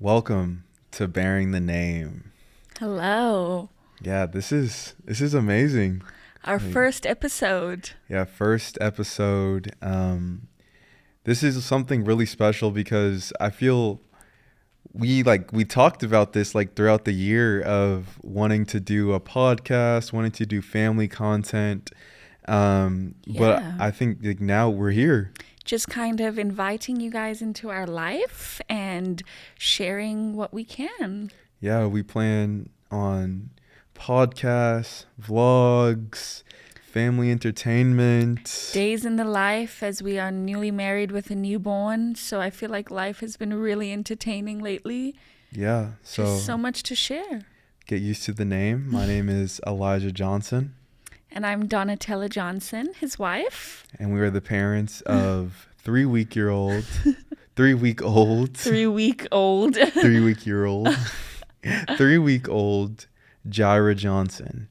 Welcome to Bearing the Name. Hello. Yeah, this is amazing. Our Like, first episode. yeah, first episode. This is something really special because I feel we talked about this like throughout the year of wanting to do a podcast, wanting to do family content. But Yeah. I think like now we're here. Just kind of inviting you guys into our life and sharing what we can. Yeah, we plan on podcasts, vlogs, family entertainment. Days in the life as we are newly married with a newborn. So I feel like life has been really entertaining lately. Yeah, Just so so much to share. get used to the name. My name is Elijah Johnson, And I'm Donatella Johnson, his wife. and we are the parents of 3-week-old, 3-week-old, 3-week old. 3-week-year-old, 3-week-old Jaira Johnson.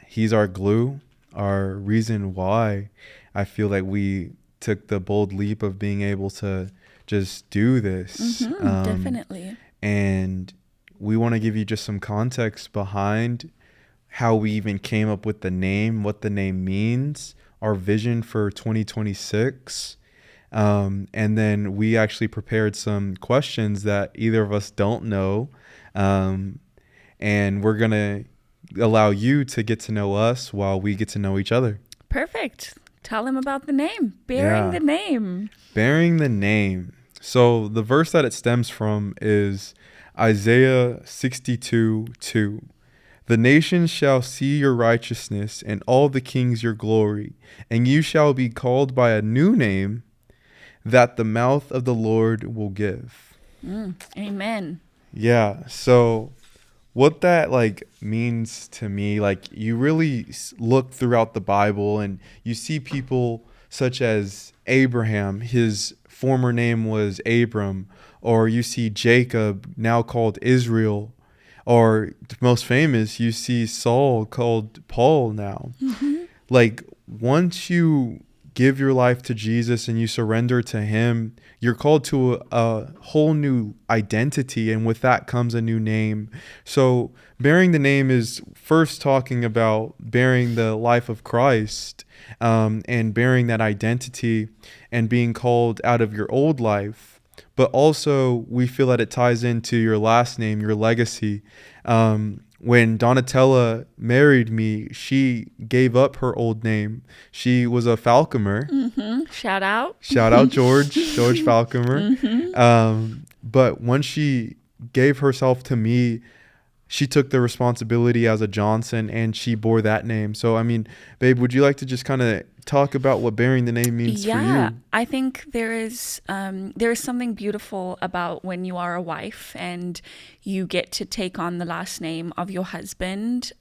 He's our glue, our reason why I feel like we took the bold leap of being able to just do this. Definitely. And we want to give you just some context behind how we even came up with the name, what the name means, our vision for 2026. And then we actually prepared some questions that either of us don't know. And we're going to allow you to get to know us while we get to know each other. Perfect. Tell him about the name. Bearing Yeah. the name. Bearing the name. So the verse that it stems from is Isaiah 62:2. The nations shall see your righteousness, and all the kings your glory, and you shall be called by a new name that the mouth of the Lord will give. Amen. Yeah, so what that like means to me, like you really look throughout the Bible and you see people such as Abraham, his former name was Abram, or you see Jacob, now called Israel, or most famous, you see Saul called Paul now. Like once you give your life to Jesus and you surrender to him, you're called to a whole new identity, and with that comes a new name. So bearing the name is first talking about bearing the life of Christ, and bearing that identity and being called out of your old life. But also we feel that it ties into your last name, your legacy. When Donatella married me, she gave up her old name. She was a Falcomer. Shout out. Shout out George Falcomer. But once she gave herself to me, she took the responsibility as a Johnson and she bore that name. So, I mean, babe, would you like to just kind of talk about what bearing the name means for Yeah, you? I think there is something beautiful about when you are a wife and you get to take on the last name of your husband.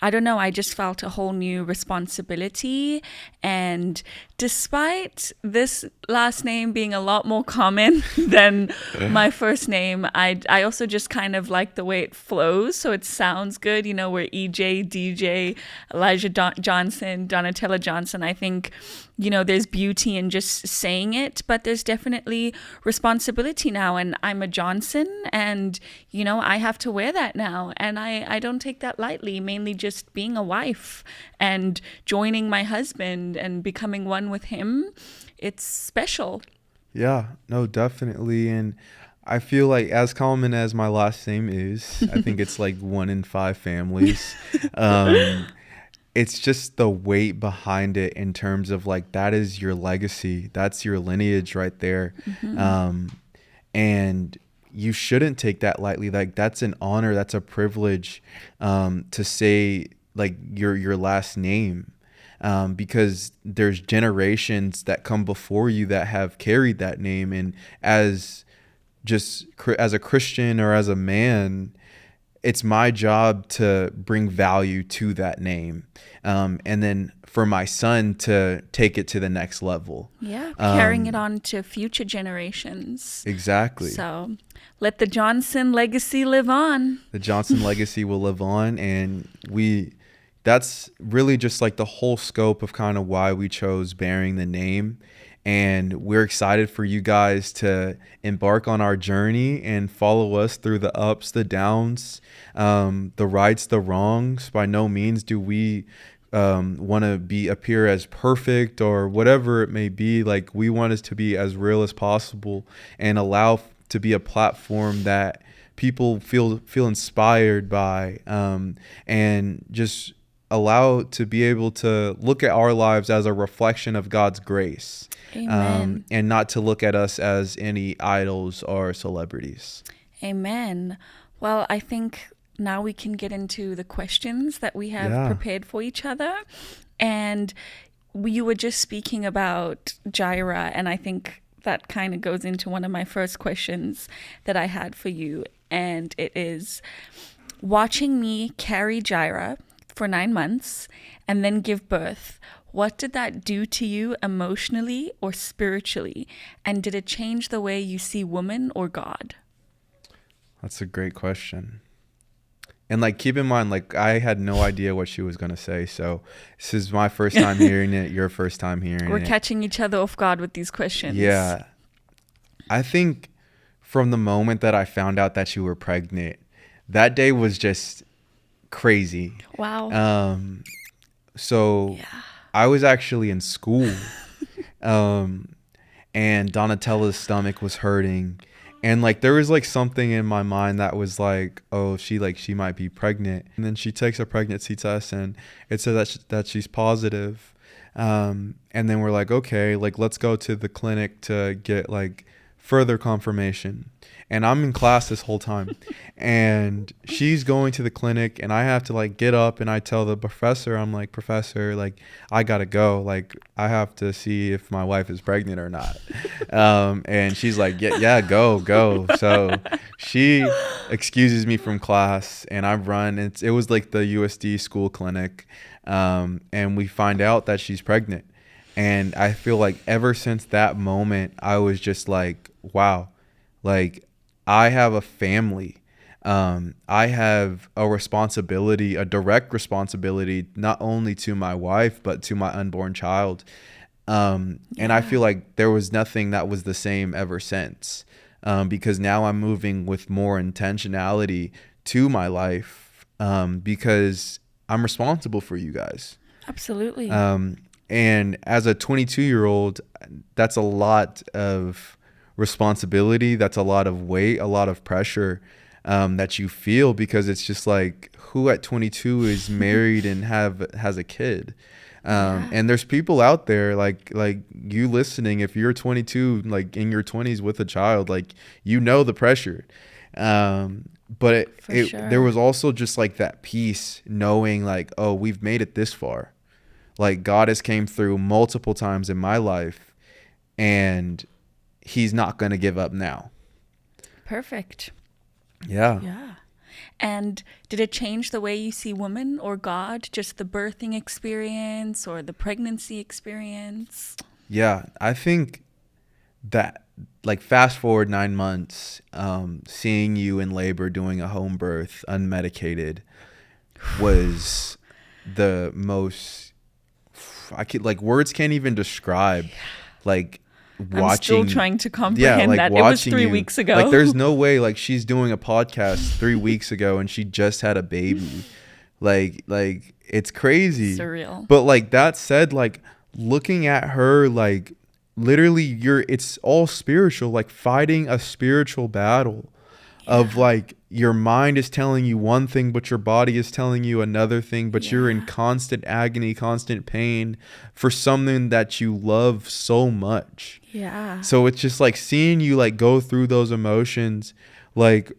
I don't know, I just felt a whole new responsibility. And despite this last name being a lot more common than my first name, I also just kind of like the way it flows. So it sounds good. You know, we're EJ, DJ, Elijah Johnson, Donatella Johnson. I think, you know, there's beauty in just saying it, but there's definitely responsibility now. And I'm a Johnson and, you know, I have to wear that now. And I don't take that lightly, mainly just being a wife and joining my husband and becoming one with him. It's special. Yeah, no, definitely. And I feel like as common as my last name is, I think it's like 1 in 5 families. It's just the weight behind it in terms of like that is your legacy. That's your lineage right there. And you shouldn't take that lightly. Like that's an honor, that's a privilege, to say like your last name. Because there's generations that come before you that have carried that name, and as a Christian or as a man, it's my job to bring value to that name, and then for my son to take it to the next level. Yeah, carrying it on to future generations. Exactly. So let the Johnson legacy live on. The Johnson legacy will live on, and that's really just like the whole scope of kind of why we chose bearing the name. And we're excited for you guys to embark on our journey and follow us through the ups, the downs, the rights, the wrongs. By no means do we want to appear as perfect or whatever it may be. Like, we want us to be as real as possible and allow to be a platform that people feel inspired by, and just allow to be able to look at our lives as a reflection of God's grace. Amen. And not to look at us as any idols or celebrities. Amen. Well, I think now we can get into the questions that we have Yeah. prepared for each other. And you were just speaking about Jaira, and I think that kind of goes into one of my first questions that I had for you. And it is, watching me carry Jaira for 9 months and then give birth, what did that do to you emotionally or spiritually? And did it change the way you see woman or God? That's a great question. And like, keep in mind, like, I had no idea what she was going to say. So this is my first time hearing it. Your first time hearing We're it. catching each other off guard with these questions. Yeah. I think from the moment that I found out that you were pregnant, that day was just crazy. Wow. So Yeah. I was actually in school, and Donatella's stomach was hurting, and like, there was like something in my mind that was like, oh, she might be pregnant. And then she takes a pregnancy test and it says that she's positive. And then we're like, okay, like, let's go to the clinic to get like further confirmation. And I'm in class this whole time, and she's going to the clinic, and I have to like get up, and I tell the professor, I'm like, professor, like, I gotta go. Like, I have to see if my wife is pregnant or not. And she's like, yeah, go. So she excuses me from class, and I run. It was like the USD school clinic. And we find out that she's pregnant. And I feel like ever since that moment, I was just like, wow, like, I have a family. I have a responsibility, a direct responsibility, not only to my wife, but to my unborn child. And I feel like there was nothing that was the same ever since, because now I'm moving with more intentionality to my life, because I'm responsible for you guys. Absolutely. And as a 22-year-old, that's a lot of responsibility. That's a lot of weight, a lot of pressure, that you feel, because it's just like, who at 22 is married and has a kid? And there's people out there like you listening. If you're 22, like in your 20s with a child, like, you know the pressure. But Sure. there was also just like that peace knowing like, oh, we've made it this far. Like, God has came through multiple times in my life, and he's not going to give up now. Perfect. Yeah. Yeah. And did it change the way you see woman or God, just the birthing experience or the pregnancy experience? Yeah. I think that, like, fast forward 9 months, seeing you in labor, doing a home birth, unmedicated, was the most, words can't even describe, like, watching. I'm still trying to comprehend like, that. It was 3 you, weeks ago. Like, there's no way, like, she's doing a podcast 3 weeks ago and she just had a baby. Like it's crazy. Surreal. But like, that said, like, looking at her, like, literally it's all spiritual, like fighting a spiritual battle of like, your mind is telling you one thing, but your body is telling you another thing, but you're in constant agony, constant pain for something that you love so much. Yeah. So it's just like seeing you like go through those emotions, like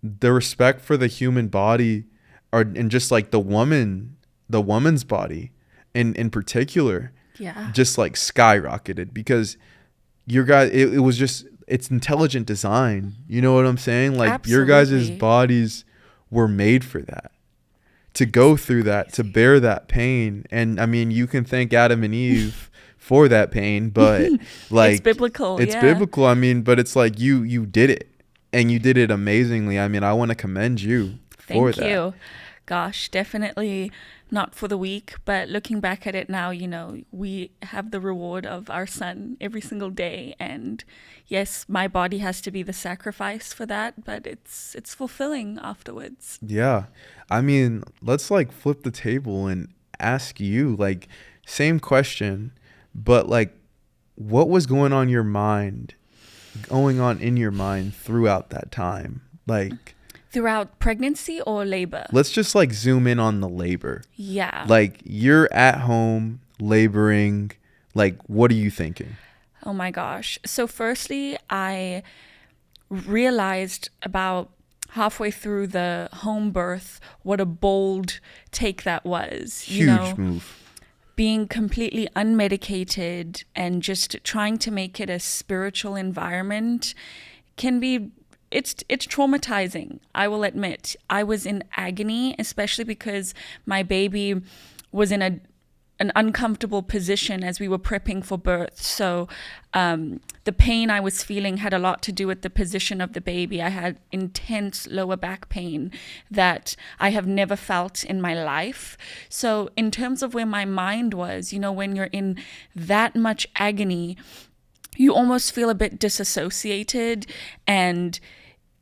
the respect for the human body, and just like the woman's body in particular, just like skyrocketed, because your guys, it was just, it's intelligent design. You know what I'm saying? Like, Absolutely. your guys' bodies were made for that, to go through that, to bear that pain. And I mean, you can thank Adam and Eve for that pain, but like, it's biblical. It's biblical. I mean, but it's like, you did it, and you did it amazingly. I mean, I want to commend you for that. Thank you. Gosh, definitely not for the weak. But looking back at it now, we have the reward of our son every single day. And yes, my body has to be the sacrifice for that, but it's fulfilling afterwards. Yeah. I mean, let's like flip the table and ask you like same question, but like what was going on in your mind throughout that time? Like Throughout pregnancy or labor? let's just like zoom in on the labor. Yeah. Like you're at home laboring, like what are you thinking? Oh my gosh. So firstly, I realized about halfway through the home birth what a bold take that was. Huge move. Being completely unmedicated and just trying to make it a spiritual environment can be it's traumatizing. I will admit I was in agony, especially because my baby was in an uncomfortable position as we were prepping for birth. So the pain I was feeling had a lot to do with the position of the baby. I had intense lower back pain that I have never felt in my life. So in terms of where my mind was, when you're in that much agony, you almost feel a bit disassociated, and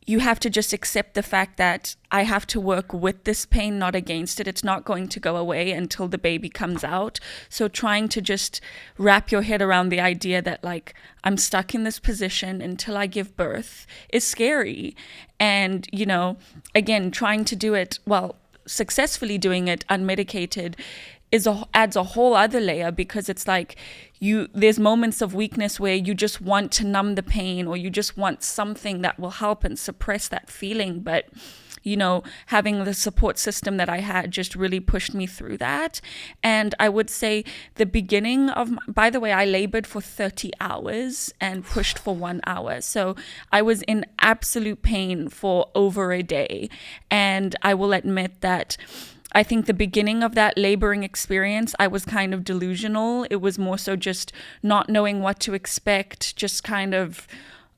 you have to just accept the fact that I have to work with this pain, not against it. It's not going to go away until the baby comes out. So trying to just wrap your head around the idea that like I'm stuck in this position until I give birth is scary. And, again, trying to do it, successfully doing it unmedicated adds a whole other layer, because it's like there's moments of weakness where you just want to numb the pain, or you just want something that will help and suppress that feeling. But having the support system that I had just really pushed me through that. And I would say the beginning of by the way, I labored for 30 hours and pushed for 1 hour. So I was in absolute pain for over a day. And I will admit that I think the beginning of that laboring experience, I was kind of delusional. It was more so just not knowing what to expect, just kind of,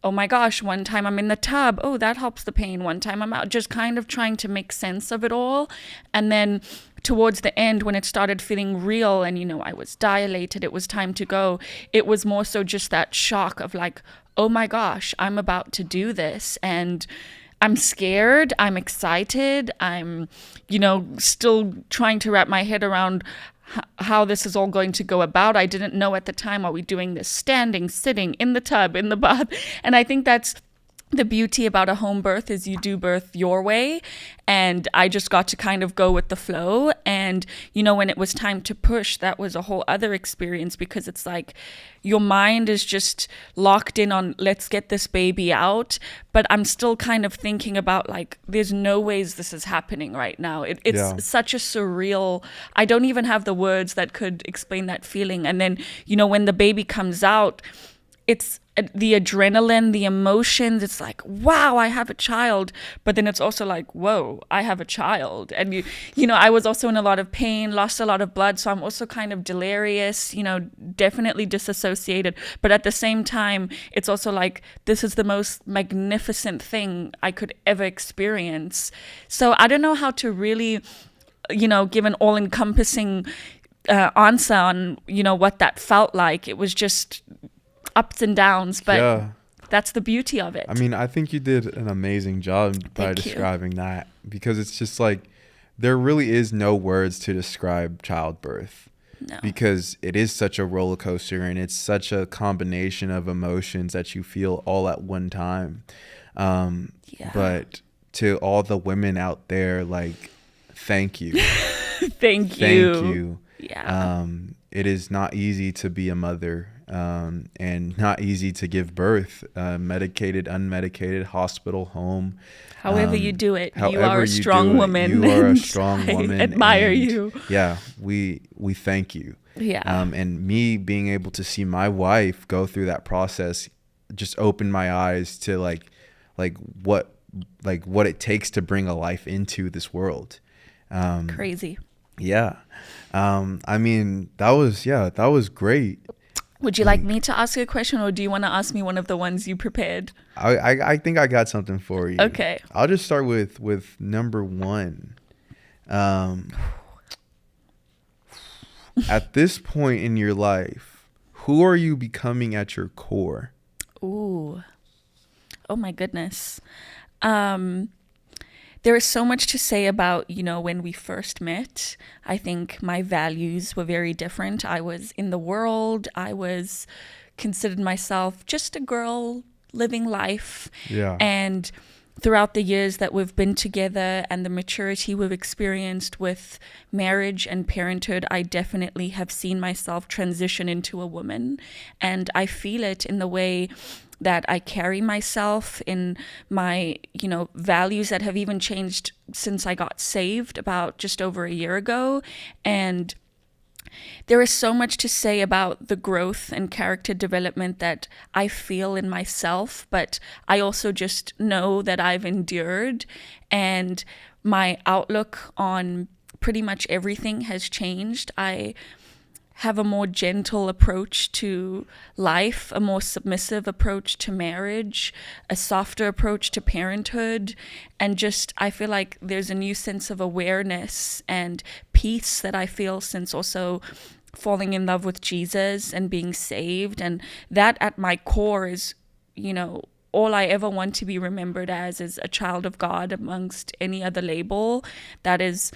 oh my gosh, one time I'm in the tub, oh, that helps the pain. One time I'm out, just kind of trying to make sense of it all. And then towards the end, when it started feeling real and, I was dilated, it was time to go, it was more so just that shock of like, oh my gosh, I'm about to do this. And I'm scared, I'm excited, I'm, still trying to wrap my head around how this is all going to go about. I didn't know at the time, are we doing this standing, sitting, in the tub, in the bath? And I think that's the beauty about a home birth, is you do birth your way. And I just got to kind of go with the flow. And, when it was time to push, that was a whole other experience, because it's like your mind is just locked in on let's get this baby out. But I'm still kind of thinking about like, there's no ways this is happening right now. It's such a surreal, I don't even have the words that could explain that feeling. And then, when the baby comes out, it's the adrenaline, the emotions. It's like, wow, I have a child. But then it's also like, whoa, I have a child. And, I was also in a lot of pain, lost a lot of blood. So I'm also kind of delirious, definitely disassociated. But at the same time, it's also like, this is the most magnificent thing I could ever experience. So I don't know how to really, give an all-encompassing answer on, what that felt like. It was just ups and downs, but that's the beauty of it. I mean, I think you did an amazing job by describing that, because it's just like there really is no words to describe childbirth. No. Because it is such a roller coaster, and it's such a combination of emotions that you feel all at one time. But to all the women out there, like, thank you. Thank you. Yeah. It is not easy to be a mother. And not easy to give birth, medicated, unmedicated, hospital, home. However you do it, you are a strong woman. You are a strong woman. I admire you. Yeah, we thank you. Yeah. And me being able to see my wife go through that process just opened my eyes to like what it takes to bring a life into this world. Crazy. Yeah. I mean, that was great. Would you like me to ask you a question, or do you want to ask me one of the ones you prepared? I think I got something for you. Okay. I'll just start with number one. Um, at this point in your life, who are you becoming at your core? Ooh. Oh my goodness. Um, there is so much to say about, when we first met. I think my values were very different. I was in the world. I was considered myself just a girl living life. Yeah. And throughout the years that we've been together and the maturity we've experienced with marriage and parenthood, I definitely have seen myself transition into a woman. And I feel it in the way that I carry myself, in my, values that have even changed since I got saved about just over a year ago. And there is so much to say about the growth and character development that I feel in myself, but I also just know that I've endured, and my outlook on pretty much everything has changed. I have a more gentle approach to life, a more submissive approach to marriage, a softer approach to parenthood. And just, I feel like there's a new sense of awareness and peace that I feel since also falling in love with Jesus and being saved. And that at my core is, all I ever want to be remembered as is a child of God amongst any other label that is,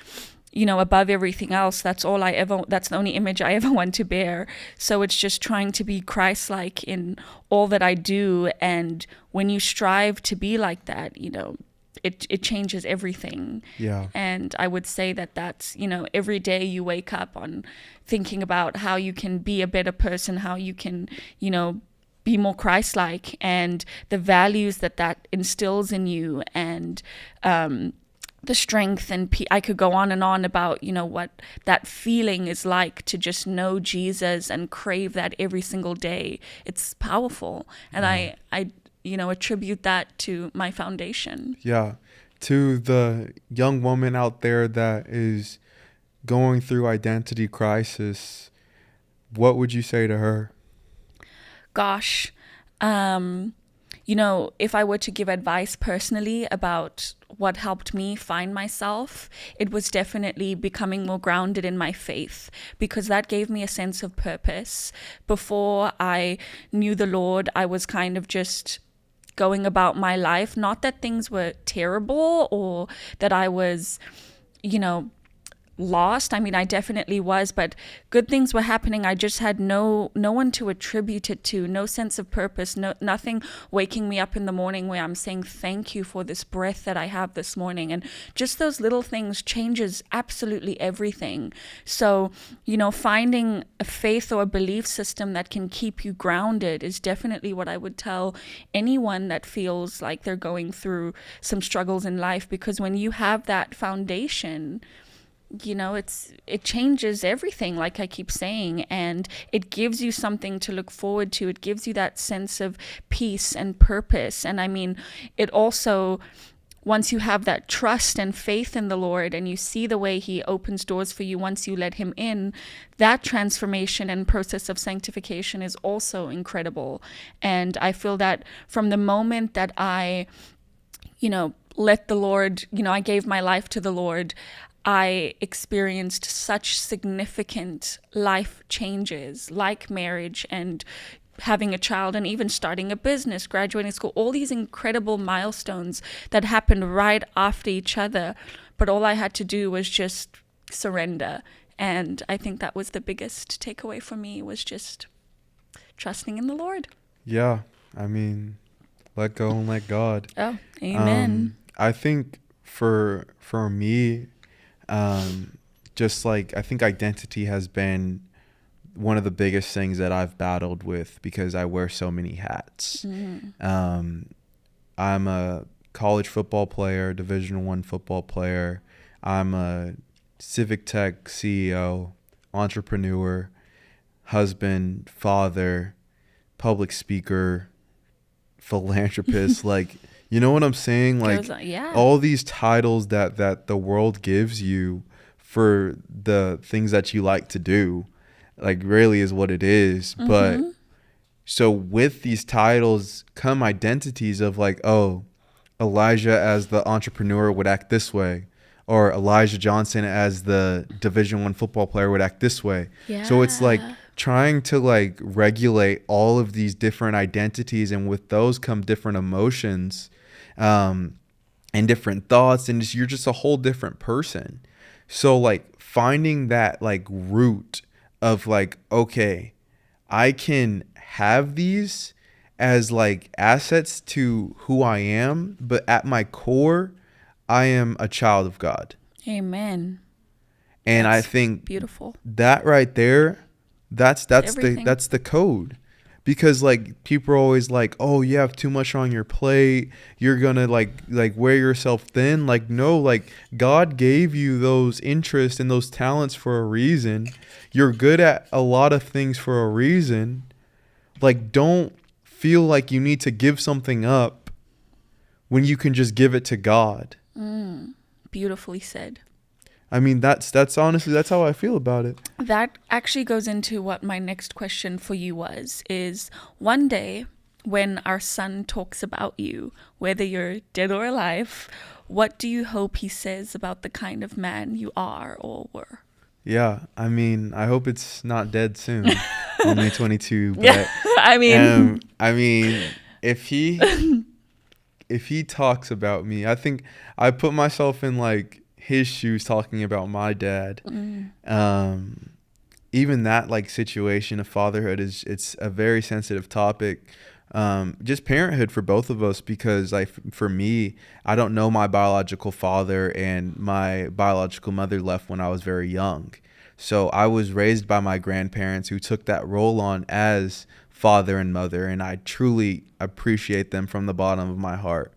above everything else. That's the only image I ever want to bear. So it's just trying to be Christ-like in all that I do. And when you strive to be like that, it changes everything. Yeah. And I would say that that's, every day you wake up on thinking about how you can be a better person, how you can, be more Christ-like, and the values that instills in you, and, the strength and I could go on and on about, what that feeling is like to just know Jesus and crave that every single day. It's powerful. And I attribute that to my foundation. Yeah. To the young woman out there that is going through identity crisis, what would you say to her? Gosh, if I were to give advice personally about what helped me find myself, it was definitely becoming more grounded in my faith, because that gave me a sense of purpose. Before I knew the Lord, I was kind of just going about my life. Not that things were terrible or that I was, lost. I mean, I definitely was, but good things were happening. I just had no one to attribute it to, no sense of purpose, nothing waking me up in the morning where I'm saying thank you for this breath that I have this morning. And just those little things changes absolutely everything. So, finding a faith or a belief system that can keep you grounded is definitely what I would tell anyone that feels like they're going through some struggles in life, because when you have that foundation, it changes everything, like I keep saying, and it gives you something to look forward to. It gives you that sense of peace and purpose. And I mean, it also, once you have that trust and faith in the Lord and you see the way he opens doors for you once you let him in, that transformation and process of sanctification is also incredible. And I feel that from the moment that I, let the Lord, I gave my life to the Lord, I experienced such significant life changes, like marriage and having a child, and even starting a business, graduating school, all these incredible milestones that happened right after each other. But all I had to do was just surrender. And I think that was the biggest takeaway for me, was just trusting in the Lord. Yeah. I mean, let go and let God. Oh, amen. I think for me, just like, I think identity has been one of the biggest things that I've battled with, because I wear so many hats. I'm a college football player, Division I football player. I'm a Civic Tech CEO, entrepreneur, husband, father, public speaker, philanthropist. Like, you know what I'm saying? Like, Yeah. all these titles that the world gives you for the things that you like to do, like, really is what it is. But so with these titles come identities of like, oh, Elijah as the entrepreneur would act this way. or Elijah Johnson as the Division I football player would act this way. Yeah. So it's like trying to like regulate all of these different identities, and with those come different emotions, and different thoughts, and you're just a whole different person. So like finding that like root of like, okay, I can have these as like assets to who I am, but at my core, I am a child of God. Amen. And That's I think beautiful. that right there, that's Everything. the code. Because like people are always like, oh, you have too much on your plate, you're gonna like wear yourself thin. Like, no, like God gave you those interests and those talents for a reason. You're good at a lot of things for a reason. Like, don't feel like you need to give something up when you can just give it to God. Beautifully said. I mean, that's honestly, that's how I feel about it. That actually goes into what my next question for you is one day when our son talks about you, whether you're dead or alive, what do you hope he says about the kind of man you are or were? Yeah, I mean, I hope it's not dead soon. Only 22, but Yeah, I mean, if he talks about me, I think I put myself in like his shoes talking about my dad. Even that like situation of fatherhood it's a very sensitive topic. Just parenthood for both of us, because like for me, I don't know my biological father, and my biological mother left when I was very young. So I was raised by my grandparents, who took that role on as father and mother, and I truly appreciate them from the bottom of my heart.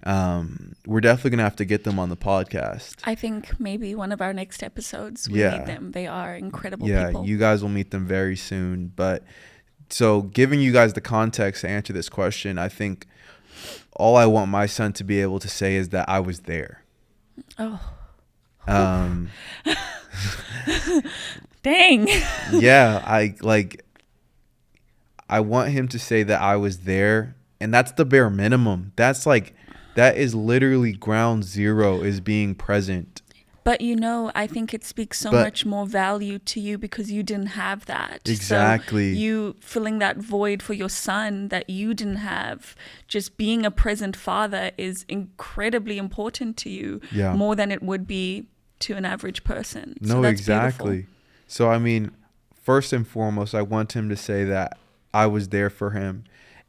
We're definitely gonna have to get them on the podcast. I think maybe one of our next episodes we Yeah. meet them. They are incredible Yeah, people. you guys will meet them very soon. But so giving you guys the context to answer this question, I think all I want my son to be able to say is that I was there. Oh, Um, dang. yeah, I want him to say that I was there, and that's the bare minimum. That is literally ground zero, is being present. But I think it speaks so much more value to you because you didn't have that. Exactly. So you filling that void for your son that you didn't have, just being a present father is incredibly important to you, Yeah. more than it would be to an average person. No, So that's exactly. beautiful. So, I mean, first and foremost, I want him to say that I was there for him.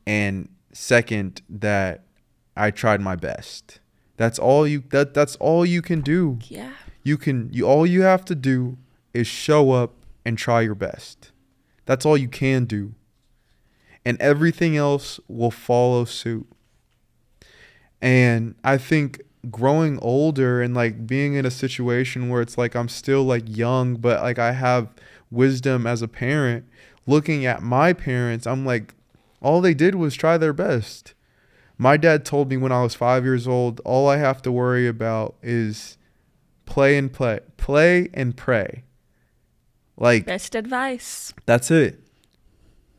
And second, that I tried my best. That's all you can do. Yeah. All you have to do is show up and try your best. That's all you can do. And everything else will follow suit. And I think growing older and like being in a situation where it's like I'm still like young, but like I have wisdom as a parent, looking at my parents, I'm like, all they did was try their best. My dad told me when I was 5 years old, all I have to worry about is play and pray. Like, Best advice. that's it.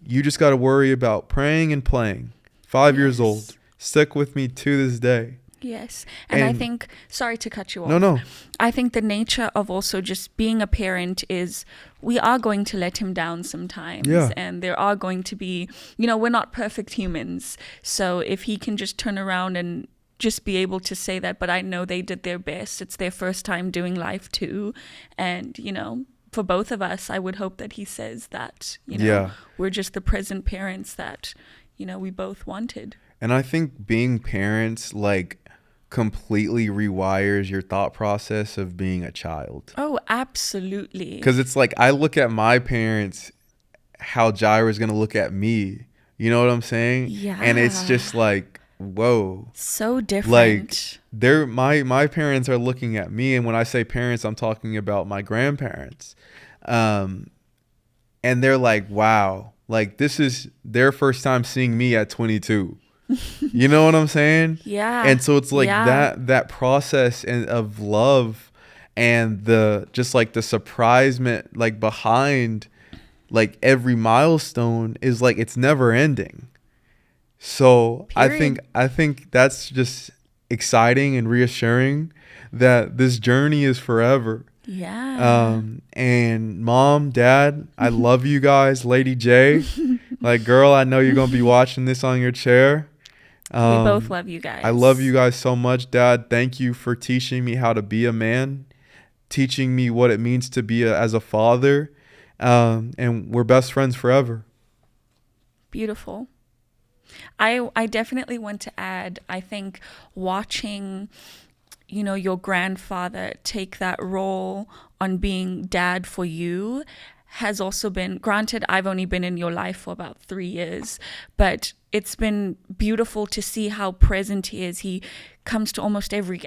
You just got to worry about praying and playing. 5 years old. Stick with me to this day. Yes. And I think, sorry to cut you off. No. I think the nature of also just being a parent is we are going to let him down sometimes. Yeah. And there are going to be, we're not perfect humans. So if he can just turn around and just be able to say that, but I know they did their best. It's their first time doing life too. And, for both of us, I would hope that he says that, we're just the present parents that, we both wanted. And I think being parents, like, completely rewires your thought process of being a child. Oh, absolutely. Because it's like, I look at my parents, how Jaira's going to look at me. You know what I'm saying? Yeah. And it's just like, whoa. So different. Like, my parents are looking at me. And when I say parents, I'm talking about my grandparents. And they're like, wow. Like, this is their first time seeing me at 22. You know what I'm saying? Yeah. And so it's like that process of love and the just like the surprisement like behind like every milestone is like it's never ending. So Period. I think that's just exciting and reassuring that this journey is forever. Yeah. And mom, dad, I love you guys. Lady J, like, girl, I know you're going to be watching this on your chair. We both love you I love guys. you guys so much, Dad. Thank you for teaching me how to be a man, teaching me what it means to be as a father. And we're best friends forever. Beautiful. I definitely want to add, I think watching, your grandfather take that role on being dad for you has also been, granted, I've only been in your life for about 3 years, but it's been beautiful to see how present he is. He comes to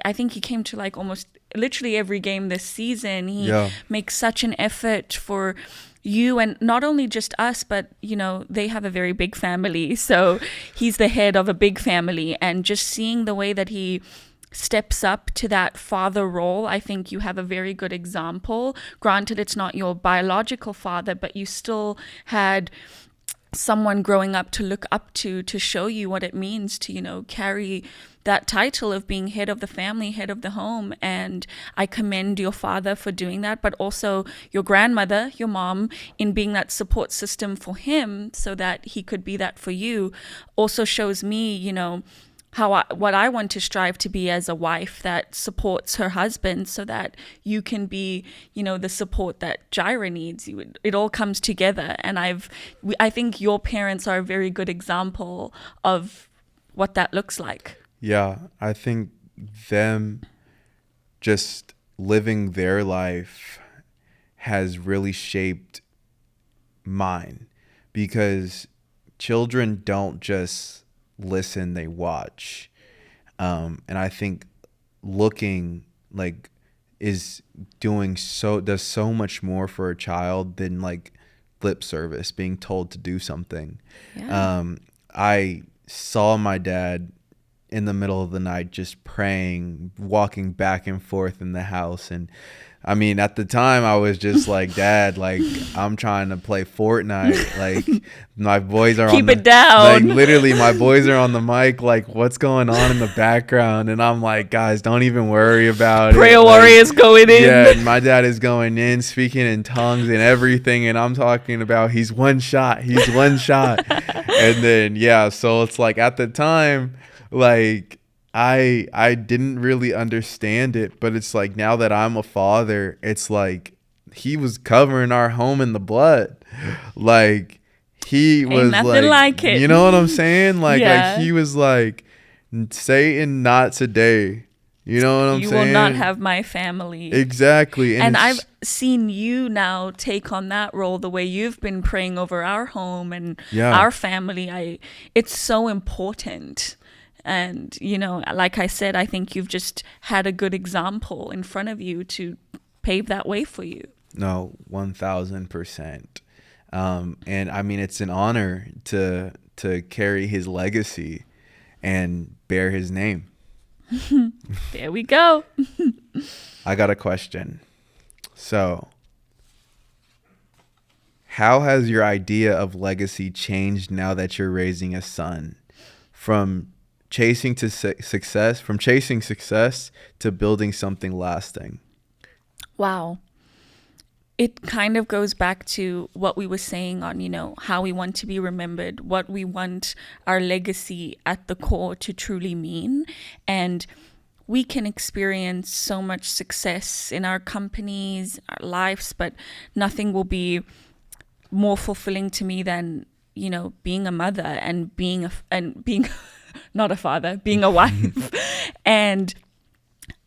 I think he came to like almost literally every game this season. He Yeah. makes such an effort for you, and not only just us, but they have a very big family, so he's the head of a big family, and just seeing the way that he steps up to that father role, I think you have a very good example. Granted, it's not your biological father, but you still had someone growing up to look up to show you what it means to carry that title of being head of the family, head of the home. And I commend your father for doing that, but also your grandmother, your mom, in being that support system for him so that he could be that for you. Also shows me what I want to strive to be as a wife that supports her husband, so that you can be, the support that Jaira needs. It all comes together, and I think your parents are a very good example of what that looks like. Yeah. I think them just living their life has really shaped mine, because children don't just listen, they watch. And I think looking like does so much more for a child than like lip service, being told to do something. Yeah. I saw my dad in the middle of the night just praying, walking back and forth in the house. And I mean, at the time I was just like, Dad, like, I'm trying to play Fortnite. Like, my boys are Keep on it down. like, literally my boys are on the mic, like, what's going on in the background? And I'm like, guys, don't even worry about it. Prayer Like, warriors going in. yeah, and my dad is going in, speaking in tongues and everything, and I'm talking about he's one shot. And then, yeah, so it's like at the time, like, I didn't really understand it, but it's like now that I'm a father, it's like he was covering our home in the blood. Like, he Ain't was nothing like it. you know what I'm saying? Like, Yeah. like he was like, Satan, not today. You know what I'm You saying? will not have my family. Exactly. And it's- I've seen you now take on that role, the way you've been praying over our home and Yeah. our family. It's so important. And, like I said, I think you've just had a good example in front of you to pave that way for you. No, 1000%. And I mean, it's an honor to carry his legacy and bear his name. There we go. I got a question. So, how has your idea of legacy changed now that you're raising a son? From chasing success to building something lasting? Wow. It kind of goes back to what we were saying on, how we want to be remembered, what we want our legacy at the core to truly mean. And we can experience so much success in our companies, our lives, but nothing will be more fulfilling to me than, being a mother and being not a father, being a wife. And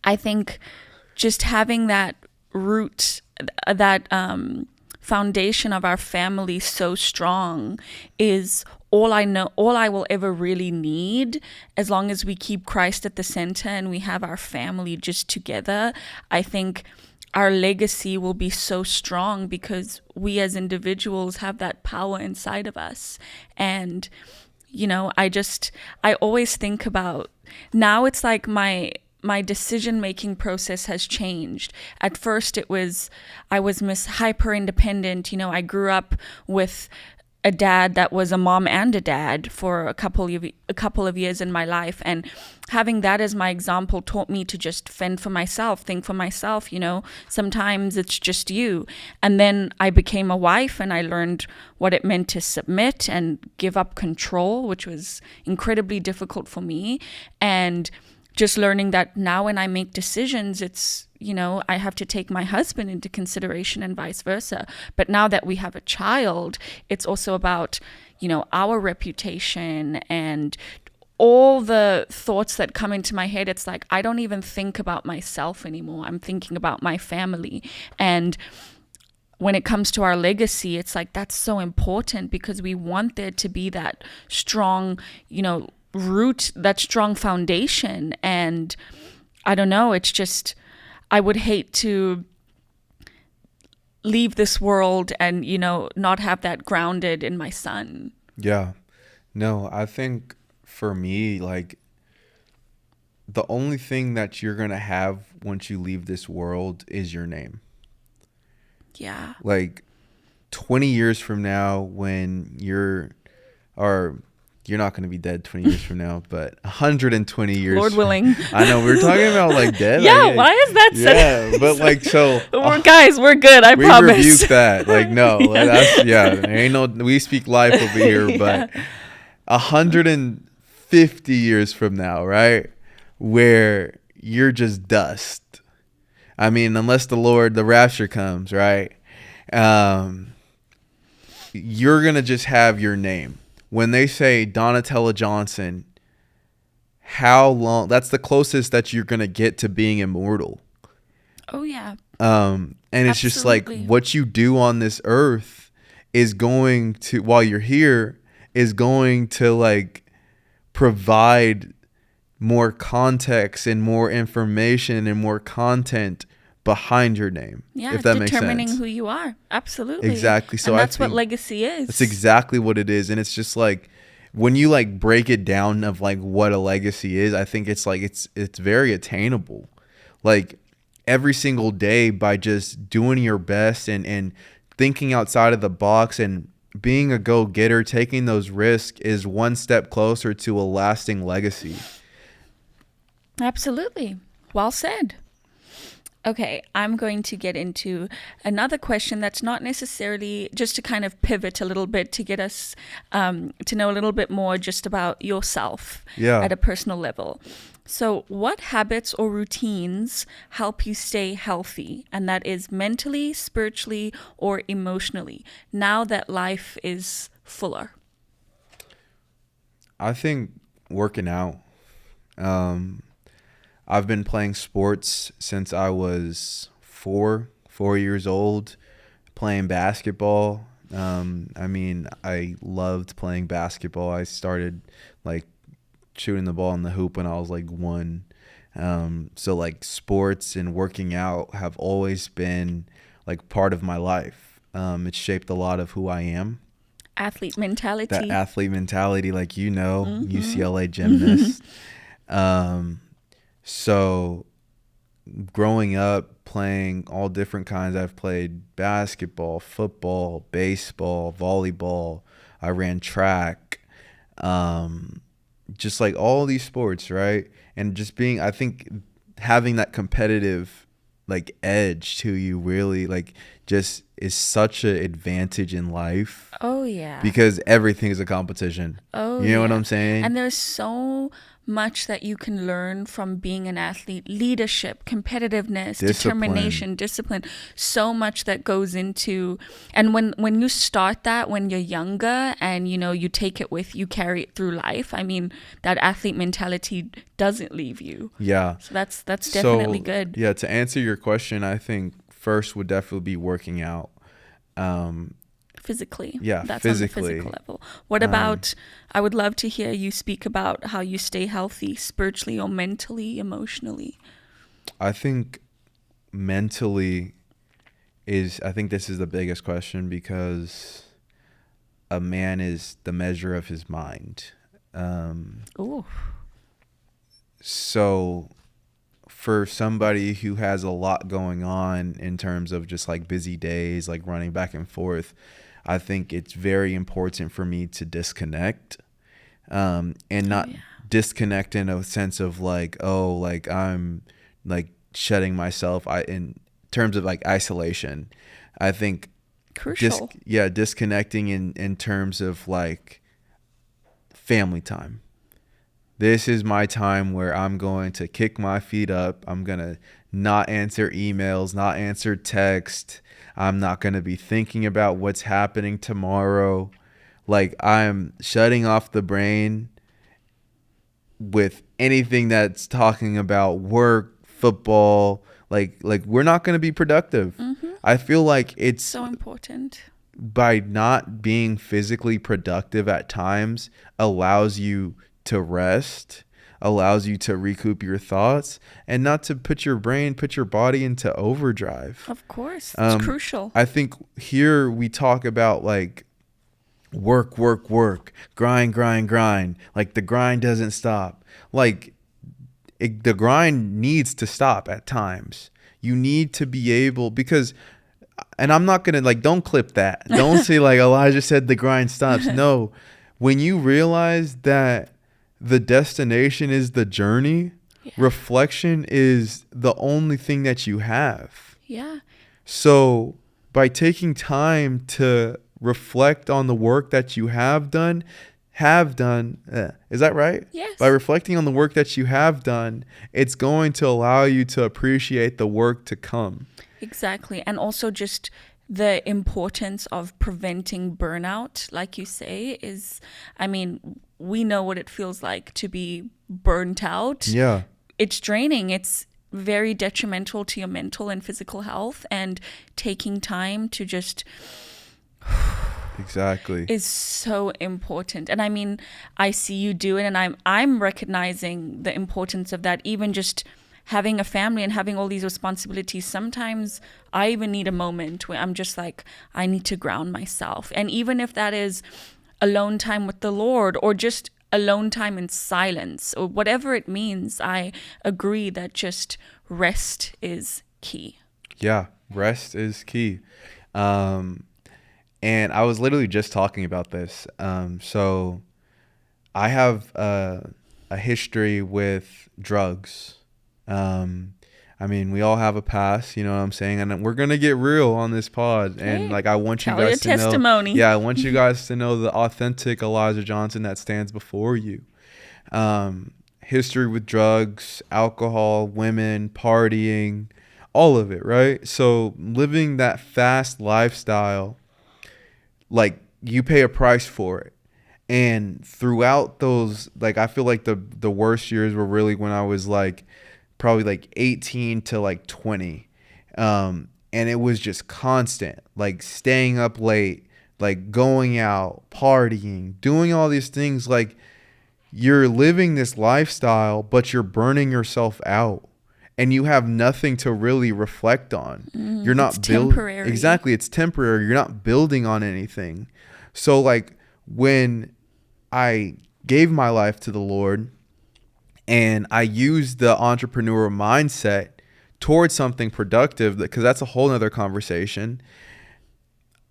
I think just having that root, that foundation of our family so strong is all I will ever really need. As long as we keep Christ at the center and we have our family just together, I think our legacy will be so strong, because we as individuals have that power inside of us. And I always think about, now it's like my decision-making process has changed. At first I was hyper independent. I grew up with a dad that was a mom and a dad for a couple of years in my life, and having that as my example taught me to just fend for myself, think for myself. Sometimes it's just you. And then I became a wife, and I learned what it meant to submit and give up control, which was incredibly difficult for me. And just learning that now when I make decisions, it's, I have to take my husband into consideration and vice versa. But now that we have a child, it's also about, our reputation and all the thoughts that come into my head. It's like, I don't even think about myself anymore. I'm thinking about my family. And when it comes to our legacy, it's like, that's so important, because we want there to be that strong, root, that strong foundation. And I don't know, it's just, I would hate to leave this world and, not have that grounded in my son. Yeah. No, I think for me, like, the only thing that you're going to have once you leave this world is your name. Yeah. Like 20 years from now, when you're not going to be dead 20 years from now, but 120 years. Lord willing. I know, we were talking about like dead. Yeah, why is that Yeah, but like, so. Guys, we're good, I promise. We rebuke that. Like, no, ain't no, we speak life over here, Yeah. but 150 years from now, right? Where you're just dust. I mean, unless the rapture comes, right? You're going to just have your name. When they say Donatella Johnson, how long? That's the closest that you're going to get to being immortal. Oh, yeah. And it's just like, what you do on this earth is going to, while you're here, is going to like provide more context and more information and more content behind your name. Yeah, if that makes sense. Determining who you are. Absolutely. Exactly. So and that's what legacy is. That's exactly what it is. And it's just like, when you like break it down of like what a legacy is, I think it's like, it's very attainable. Like every single day, by just doing your best and thinking outside of the box and being a go-getter, taking those risks, is one step closer to a lasting legacy. Absolutely. Well said. Okay, I'm going to get into another question that's not necessarily, just to kind of pivot a little bit to get us to know a little bit more just about yourself at a personal level. So what habits or routines help you stay healthy? And that is mentally, spiritually, or emotionally, now that life is fuller. I think working out. I've been playing sports since I was 4 years old, playing basketball. I mean, I loved playing basketball. I started like shooting the ball in the hoop when I was like 1. So like sports and working out have always been like part of my life. It's shaped a lot of who I am. Athlete mentality. That athlete mentality, like, UCLA gymnast. So growing up playing all different kinds, I've played basketball, football, baseball, volleyball. I ran track, just like all these sports, right? And just being, I think having that competitive like edge to you really like just is such an advantage in life. Oh, yeah. Because everything is a competition. Oh, you know what I'm saying? And there's so much that you can learn from being an athlete. Leadership, competitiveness, determination, discipline. So much that goes into, and when you start that when you're younger and you take it with you, carry it through life, I mean, that athlete mentality doesn't leave you. Yeah. So that's definitely good. Yeah, to answer your question, I think first would definitely be working out. Physically. Yeah, that's physically. On the physical level. What about, I would love to hear you speak about how you stay healthy spiritually or mentally, emotionally. I think mentally I think this is the biggest question, because a man is the measure of his mind. Ooh. So for somebody who has a lot going on in terms of just like busy days, like running back and forth, I think it's very important for me to disconnect, and Oh not yeah. disconnect in a sense of like, oh, like I'm like shutting myself in terms of like isolation. I think Crucial. disconnecting in terms of like family time. This is my time where I'm going to kick my feet up. I'm going to not answer emails, not answer text. I'm not going to be thinking about what's happening tomorrow. Like, I'm shutting off the brain with anything that's talking about work, football. Like we're not going to be productive. Mm-hmm. I feel like it's So important. by not being physically productive at times allows you to rest, allows you to recoup your thoughts, and not to put your body into overdrive. Of course, it's crucial. I think here we talk about like work, work, work, grind, grind, grind. Like the grind doesn't stop. Like the grind needs to stop at times. You need to be able, because, and I'm not going to like, don't clip that. Don't say like Elijah said the grind stops. No, when you realize that the destination is the journey, Yeah. reflection is the only thing that you have. Yeah. So by taking time to reflect on the work that you have done, is that right? Yes. By reflecting on the work that you have done, it's going to allow you to appreciate the work to come. Exactly. And also just the importance of preventing burnout, like you say, is, I mean, we know what it feels like to be burnt out. Yeah. It's draining. It's very detrimental to your mental and physical health, and taking time to just Exactly. is so important. And I mean, I see you do it, and I'm recognizing the importance of that. Even just having a family and having all these responsibilities, sometimes I even need a moment where I'm just like, I need to ground myself. And even if that is alone time with the Lord, or just alone time in silence, or whatever it means, I agree that just rest is key. Yeah, rest is key. And I was literally just talking about this. So I have a history with drugs. I mean, we all have a past, you know what I'm saying? And we're going to get real on this pod. And Okay. like, I want you Tell your guys to know. testimony. Yeah, I want you guys to know the authentic Elijah Johnson that stands before you. History with drugs, alcohol, women, partying, all of it, right? So living that fast lifestyle, like you pay a price for it. And throughout those, like, I feel like the worst years were really when I was like probably like 18 to like 20. And it was just constant, like staying up late, like going out, partying, doing all these things. Like, you're living this lifestyle, but you're burning yourself out, and you have nothing to really reflect on. You're not temporary. Exactly, it's temporary. You're not building on anything. So like when I gave my life to the Lord and I used the entrepreneurial mindset towards something productive, because that's a whole nother conversation,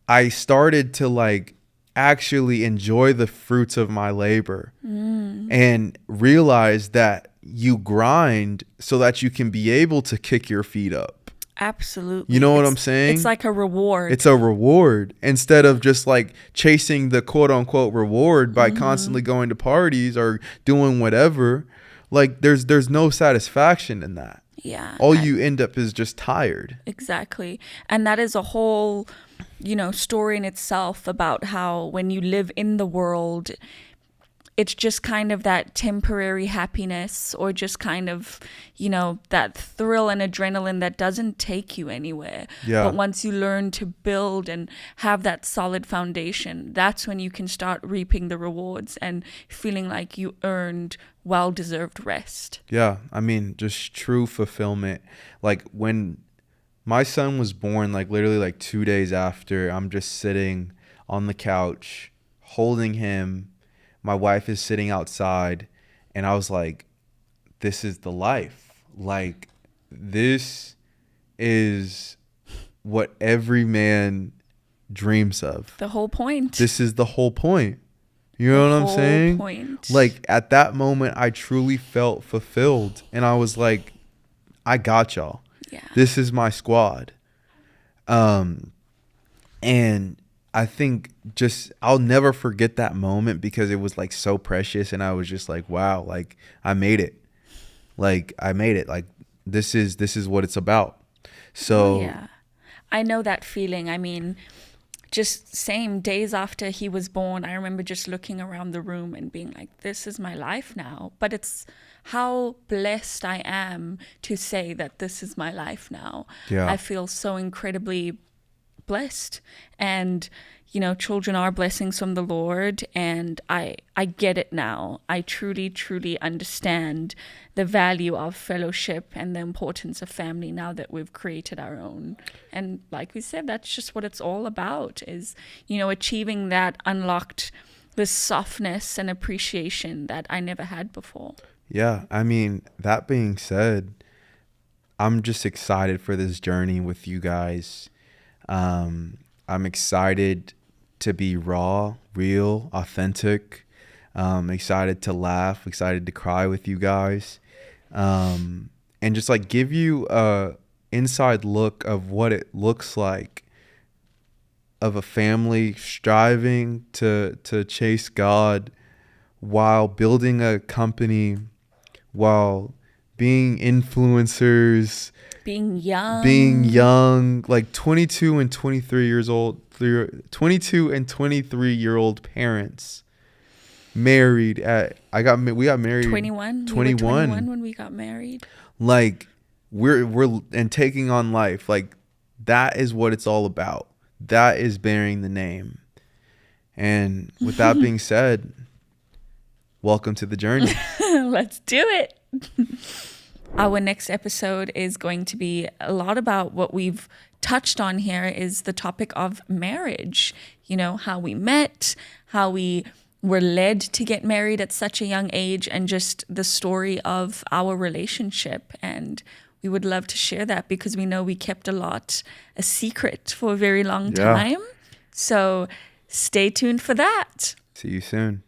I started to like actually enjoy the fruits of my labor and realize that you grind so that you can be able to kick your feet up. Absolutely. You know what I'm saying? It's like a reward. It's a reward, instead of just like chasing the quote unquote reward by constantly going to parties or doing whatever. Like there's no satisfaction in that. Yeah. All you end up is just tired. Exactly. And that is a whole, story in itself about how when you live in the world, it's just kind of that temporary happiness, or just kind of, that thrill and adrenaline that doesn't take you anywhere. Yeah. But once you learn to build and have that solid foundation, that's when you can start reaping the rewards and feeling like you earned well-deserved rest. Yeah. I mean, just true fulfillment. Like when my son was born, like literally like 2 days after, I'm just sitting on the couch holding him. My wife is sitting outside, and I was like, this is the life. Like, this is what every man dreams of. The whole point. This is the whole point. You know what I'm saying? Point. Like at that moment, I truly felt fulfilled, and I was like, I got y'all. Yeah. This is my squad. And I think I'll never forget that moment because it was like so precious, and I was just like, wow, like I made it. Like I made it. Like this is what it's about. So yeah, I know that feeling. I mean, just same days after he was born, I remember just looking around the room and being like, this is my life now. But it's how blessed I am to say that this is my life now. Yeah. I feel so incredibly blessed. And, you know, children are blessings from the Lord. And I get it now. I truly, truly understand the value of fellowship and the importance of family now that we've created our own. And like we said, that's just what it's all about is, you know, achieving that unlocked this softness and appreciation that I never had before. Yeah. I mean, that being said, I'm just excited for this journey with you guys. I'm excited to be raw, real, authentic. Excited to laugh, excited to cry with you guys. And just like give you a inside look of what it looks like of a family striving to chase God while building a company, while being influencers, being young, like 22 and 23 years old, 22 and 23-year-old parents, married at, we got married 21. 21. We were 21 when we got married. Like we're and taking on life. Like that is what it's all about. That is bearing the name. And with that being said, welcome to the journey. Let's do it. Our next episode is going to be a lot about what we've touched on here is the topic of marriage. You know, how we met, how we were led to get married at such a young age, and just the story of our relationship. And we would love to share that because we know we kept a secret for a very long time. So stay tuned for that. See you soon.